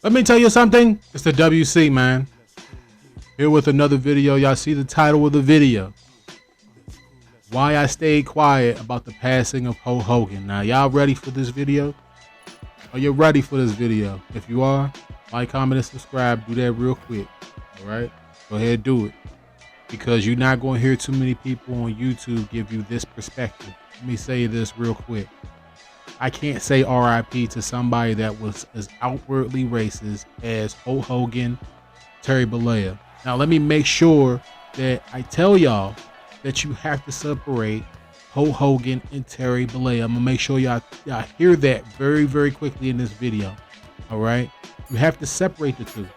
Let me tell you something. It's the WC, man. Here with another video. Y'all see the title of the video. Why I stayed quiet about the passing of Hulk Hogan. Now, y'all ready for this video? Are you ready for this video? If you are, like, comment, and subscribe. Do that real quick. All right? Go ahead, do it. Because you're not going to hear too many people on YouTube give you this perspective. Let me say this real quick. I can't say RIP to somebody that was as outwardly racist as Hulk Hogan, Terry Bollea. Now, let me make sure that I tell y'all that you have to separate Hulk Hogan and Terry Bollea. I'm going to make sure y'all hear that very, very quickly in this video. All right? You have to separate the two.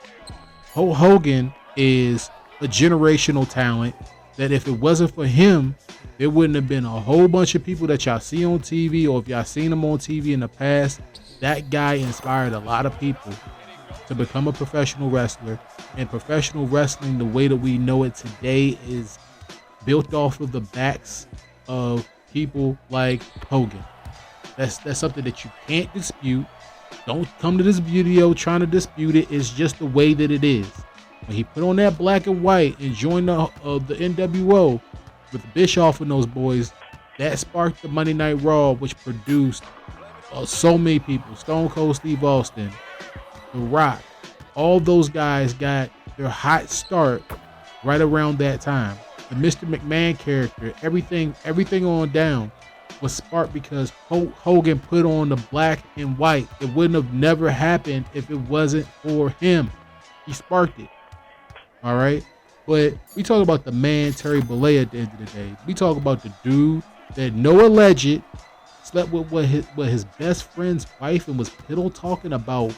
Hulk Hogan is a generational talent that if it wasn't for him, there wouldn't have been a whole bunch of people that y'all see on TV, or if y'all seen him on TV in the past. That guy inspired a lot of people to become a professional wrestler. And professional wrestling, the way that we know it today, is built off of the backs of people like Hogan. That's something that you can't dispute. Don't come to this video trying to dispute it. It's just the way that it is. When he put on that black and white and joined the NWO with Bischoff and those boys, that sparked the Monday Night Raw, which produced so many people. Stone Cold Steve Austin, The Rock, all those guys got their hot start right around that time. The Mr. McMahon character, everything on down was sparked because Hulk Hogan put on the black and white. It wouldn't have never happened if it wasn't for him. He sparked it. All right, but we talk about the man Terry Bollea at the end of the day. We talk about the dude that alleged slept with his best friend's wife and was pillow talking about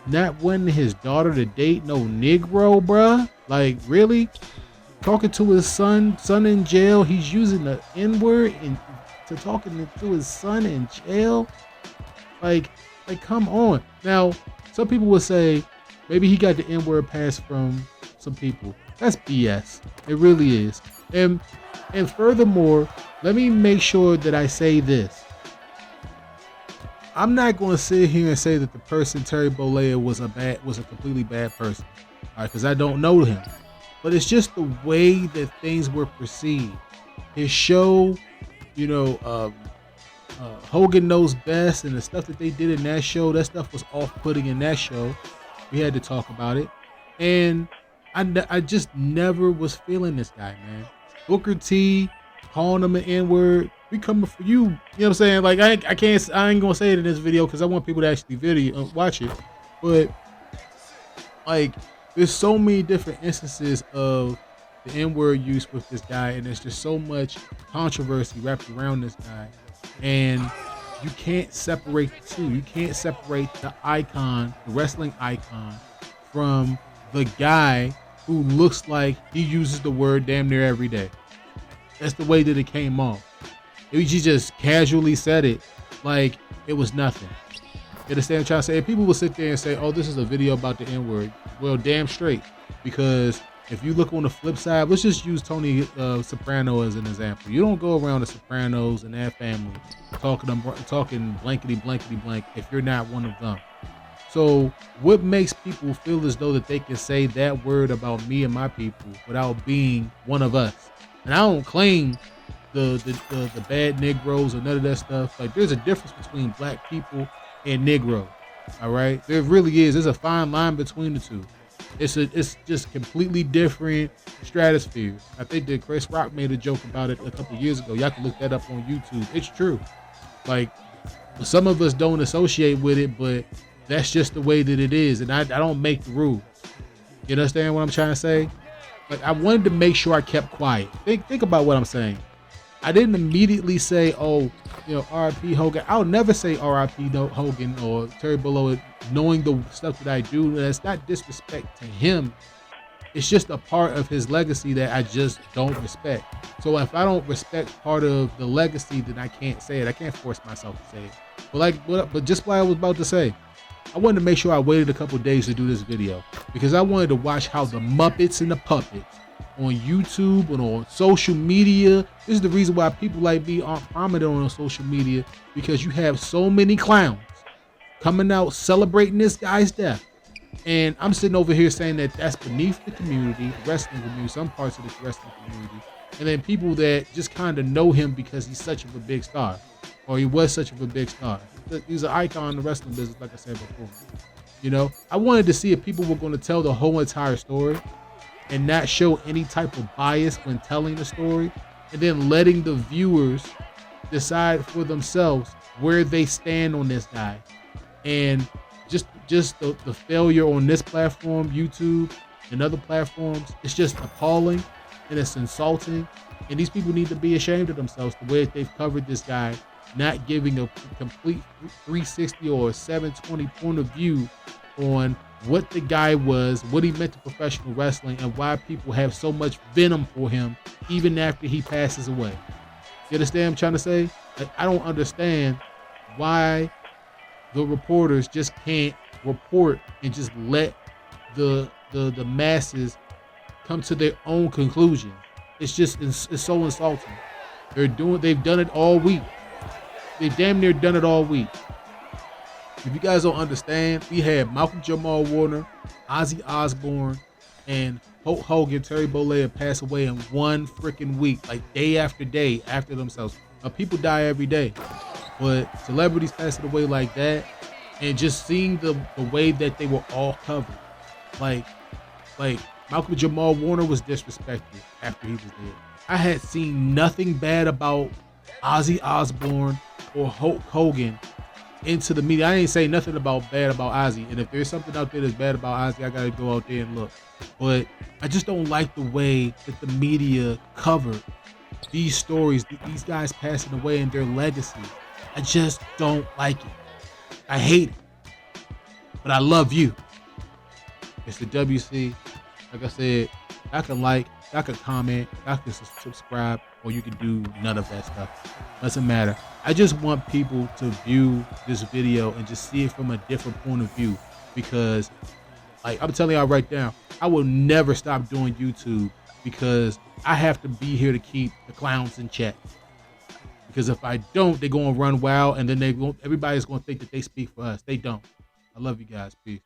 not wanting his daughter to date no Negro, bruh. Like, really? Talking to his son in jail. He's using the N-word and to talking to his son in jail. Like, come on. Now, some people would say maybe he got the N-word passed from some people. That's BS. It really is. And furthermore, let me make sure that I say this. I'm not going to sit here and say that the person Terry Bollea was a completely bad person, all right? Because I don't know him, but it's just the way that things were perceived. His show, Hogan Knows Best, and the stuff that they did in that show, that stuff was off-putting in that show. We had to talk about it, and I just never was feeling this guy, man. Booker T calling him an N-word. We coming for you. You know what I'm saying? Like, I ain't gonna say it in this video because I want people to actually watch it. But like, there's so many different instances of the N-word use with this guy, and there's just so much controversy wrapped around this guy. And you can't separate the two. You can't separate the icon, the wrestling icon, from the guy who looks like he uses the word damn near every day. That's the way that it came off. He just casually said it like it was nothing. You understand what I'm trying to say? People will sit there and say, oh, this is a video about the N-word. Well, damn straight. Because if you look on the flip side, let's just use Tony Soprano as an example. You don't go around the Sopranos and their family talking blankety blank if you're not one of them. So what makes people feel as though that they can say that word about me and my people without being one of us? And I don't claim the bad Negroes or none of that stuff. Like, there's a difference between black people and Negro. All right, there really is. There's a fine line between the two. It's just completely different stratospheres. I think that Chris Rock made a joke about it a couple years ago. Y'all can look that up on YouTube. It's true. Like, some of us don't associate with it, but that's just the way that it is, and I don't make the rules. You understand what I'm trying to say? Like, I wanted to make sure I kept quiet. Think about what I'm saying. I didn't immediately say, oh, R.I.P. Hogan. I'll never say R.I.P. Hogan or Terry Bollea, knowing the stuff that I do. That's not disrespect to him. It's just a part of his legacy that I just don't respect. So if I don't respect part of the legacy, then I can't say it. I can't force myself to say it. But just what I was about to say, I wanted to make sure I waited a couple days to do this video because I wanted to watch how the Muppets and the Puppets on YouTube and on social media. This is the reason why people like me aren't prominent on social media, because you have so many clowns coming out celebrating this guy's death. And I'm sitting over here saying that that's beneath the community, the wrestling community, some parts of the wrestling community, and then people that just kind of know him because he's such of a big star, or he was such of a big star. He's an icon in the wrestling business, like I said before. You know, I wanted to see if people were going to tell the whole entire story and not show any type of bias when telling the story, and then letting the viewers decide for themselves where they stand on this guy. And just the failure on this platform, YouTube, and other platforms, it's just appalling and it's insulting. And these people need to be ashamed of themselves the way that they've covered this guy, not giving a complete 360 or a 720 point of view on what the guy was, what he meant to professional wrestling, and why people have so much venom for him even after he passes away. You understand what I'm trying to say? Like, I don't understand why the reporters just can't report and just let the masses come to their own conclusion. It's so insulting. They've done it all week. They've damn near done it all week. If you guys don't understand, we had Malcolm Jamal Warner, Ozzy Osbourne, and Hulk Hogan, Terry Bollea pass away in one freaking week, like day after day after themselves. Now, people die every day, but celebrities passing away like that, and just seeing the way that they were all covered, like Malcolm Jamal Warner was disrespected after he was dead. I had seen nothing bad about Ozzy Osbourne or Hulk Hogan into the media. I ain't say nothing bad about Ozzy, and if there's something out there that's bad about Ozzy, I gotta go out there and look. But I just don't like the way that the media covered these stories, these guys passing away and their legacy. I just don't like it. I hate it. But I love you. It's the WC. Like I said, I can like, I can comment, I can subscribe, or you can do none of that stuff. Doesn't matter. I just want people to view this video and just see it from a different point of view, because like I'm telling y'all right now, I will never stop doing YouTube because I have to be here to keep the clowns in check. Because if I don't, they're going to run wild, and then everybody's going to think that they speak for us. They don't. I love you guys. Peace.